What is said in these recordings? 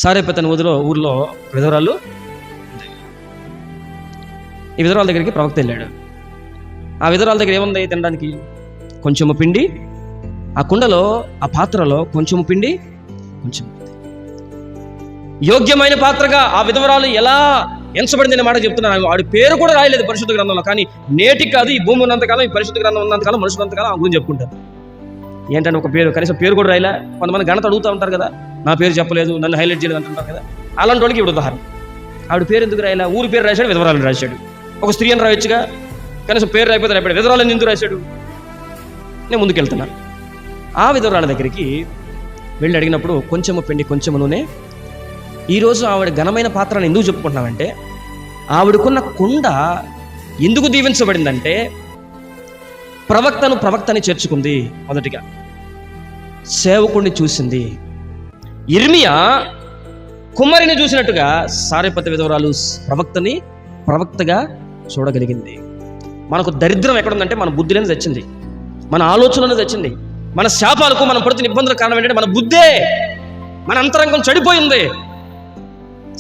సారేపతి అనే ఊరిలో విధవరాలు. ఈ విధవరాల దగ్గరికి ప్రవక్త వెళ్ళాడు. ఆ విధవరాల దగ్గర ఏముంది తినడానికి? కొంచెము పిండి, ఆ కుండలో ఆ పాత్రలో కొంచెము పిండి, కొంచెం యోగ్యమైన పాత్రగా ఆ విధవరాలు ఎలా ఎంచబడింది అనే మాట చెప్తున్నాను. వాడి పేరు కూడా రాయలేదు పరిశుద్ధ గ్రంథంలో. కానీ నేటికి కాదు, ఈ భూమి ఉన్నంతకాలం, ఈ పరిశుద్ధ గ్రంథం ఉన్నంతకాలం, మనుషులు ఉన్నంతకాలం ఆ గురించి చెప్పుకుంటారు. ఏంటంటే ఒక పేరు, కనీసం పేరు కూడా రాయలే. కొంతమంది గణత అడుగుతూ ఉంటారు కదా, నా పేరు చెప్పలేదు, నన్ను హైలైట్ చేయలేదు అంటుంటారు కదా. అలాంటి వాళ్ళకి ఇప్పుడు ఉదాహరణ. ఆవిడ పేరు ఎందుకు రాయలే? ఊరి పేరు రాశాడు, విధవరాలను రాశాడు. ఒక స్త్రీ అని రాయొచ్చుగా, కనీసం పేరు రాయిపోతే రాయపడు. విధవరాలను ఎందుకు రాశాడు? నేను ముందుకెళ్తున్నాను. ఆ విధవరాల దగ్గరికి వెళ్ళి అడిగినప్పుడు కొంచెము పిండి, కొంచెము నూనె. ఈరోజు ఆవిడ ఘనమైన పాత్రను ఎందుకు చెప్పుకుంటున్నామంటే, ఆవిడకున్న కుండ ఎందుకు దీవించబడిందంటే, ప్రవక్తని చేర్చుకుంది. మొదటిగా సేవకుడిని చూసింది. ఇర్మియా కుమ్మరిని చూసినట్టుగా సారేపతి విధవరాలు ప్రవక్తగా చూడగలిగింది. మనకు దరిద్రం ఎక్కడుందంటే, మన బుద్ధిలోనే తెచ్చింది, మన ఆలోచనలోనే తెచ్చింది. మన శాపాలకు మనం పడుతున్న ఇబ్బందులకు కారణం ఏంటంటే మన బుద్ధే, మన అంతరంగం చెడిపోయింది.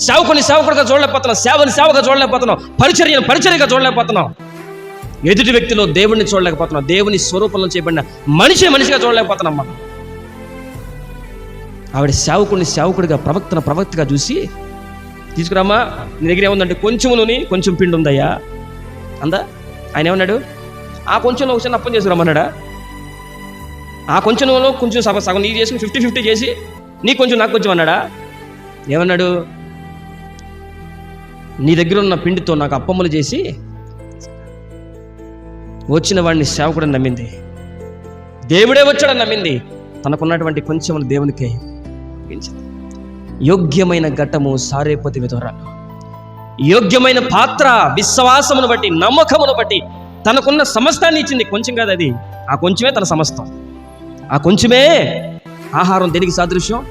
సేవకుడిగా చూడలేకపోతున్నాం, సేవగా చూడలేకపోతున్నాం, పరిచర్యగా చూడలేకపోతున్నాం, ఎదుటి వ్యక్తిలో దేవుడిని చూడలేకపోతున్నాం, దేవుని స్వరూపంలో చేయబడిన మనిషిగా చూడలేకపోతున్నాం మనం. ఆవిడ సేవకుడిగా ప్రవక్తగా చూసి, తీసుకురామ్మా, నీ దగ్గర ఏముందంటే కొంచెం నూనె, కొంచెం పిండి ఉందయ్యా అందా. ఆయన ఏమన్నాడు? ఆ కొంచెంలో ఒక చిన్న అప్పం చేసుకురమ్మన్నాడా? ఆ కొంచెం నూనెలో కొంచెం సగం నీకు చేసి 50-50 చేసి నీ కొంచెం నాకు కొంచెం అన్నాడా? ఏమన్నాడు? నీ దగ్గర ఉన్న పిండితో నాకు అప్పమ్మలు చేసి వచ్చిన వాడిని సేవకుడని నమ్మింది, దేవుడే వచ్చాడని నమ్మింది. తనకున్నటువంటి కొంచెం దేవునికి ఇచ్చింది. యోగ్యమైన ఘట్టము సారేపతి విధవరాలు. యోగ్యమైన పాత్ర విశ్వాసమును బట్టి, నమ్మకమును బట్టి తనకున్న సమస్తాన్ని ఇచ్చింది. కొంచెం కాదు అది, ఆ కొంచెమే తన సమస్తం. ఆ కొంచెమే. ఆహారం దేనికి సాదృశ్యం?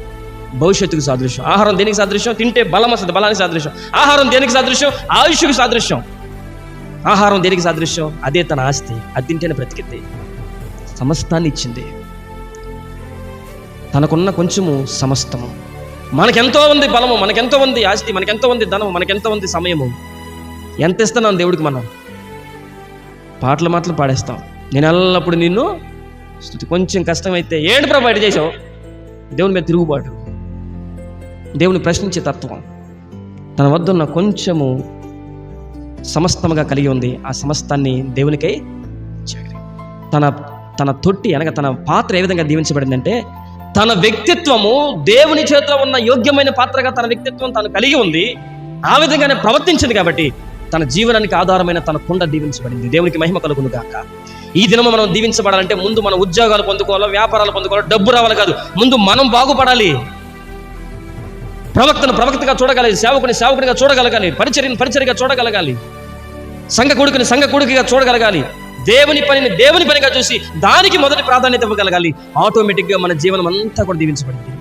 భవిష్యత్తుకు సాదృశ్యం. ఆహారం దేనికి సాదృశ్యం? తింటే బలం వస్తుంది, బలానికి సాదృశ్యం. ఆహారం దేనికి సాదృశ్యం? ఆయుష్కు సాదృశ్యం. ఆహారం దేనికి సాదృశ్యం? అదే తన ఆస్తి, అది తింటేనే బ్రతికింది. సమస్తాన్ని ఇచ్చింది. తనకున్న కొంచెము సమస్తము. మనకెంతో ఉంది బలము, మనకెంతో ఉంది ఆస్తి, మనకెంతో ఉంది ధనము, మనకెంతో ఉంది సమయము. ఎంత ఇస్తున్నాం దేవుడికి? మనం మాటలు పాడేస్తాం. నేను ఎల్లప్పుడు నిన్ను స్తుతి. కొంచెం కష్టమైతే ఏంటి ప్రభు బయట చేసావు? దేవుని మీద తిరుగుబాటు, దేవుని ప్రశ్నించే తత్వం. తన వద్ద ఉన్న కొంచెము సమస్తముగా కలిగి ఉంది. ఆ సమస్తాన్ని దేవునికై తన తొట్టి అనగా తన పాత్ర ఏ విధంగా దీవించబడిందంటే, తన వ్యక్తిత్వము దేవుని చేతిలో ఉన్న యోగ్యమైన పాత్రగా తన వ్యక్తిత్వం తను కలిగి ఉంది. ఆ విధంగానే ప్రవర్తించింది కాబట్టి తన జీవనానికి ఆధారమైన తన కుండ దీవించబడింది. దేవునికి మహిమ కలుగును గాక. ఈ దినము మనం దీవించబడాలంటే ముందు మన ఉద్యోగాలు పొందుకోవాలా, వ్యాపారాలు పొందుకోవాలా, డబ్బు రావాలి కాదు, ముందు మనం బాగుపడాలి. ప్రవక్తగా చూడగలగాలి, సేవకుడిగా చూడగలగాలి, పరిచర్యగా చూడగలగాలి, సంఘ కొడుకుగా చూడగలగాలి. దేవుని పనిగా చూసి దానికి మొదటి ప్రాధాన్యత ఇవ్వగలగాలి. ఆటోమేటిక్గా మన జీవనం అంతా కూడా దీవించబడింది.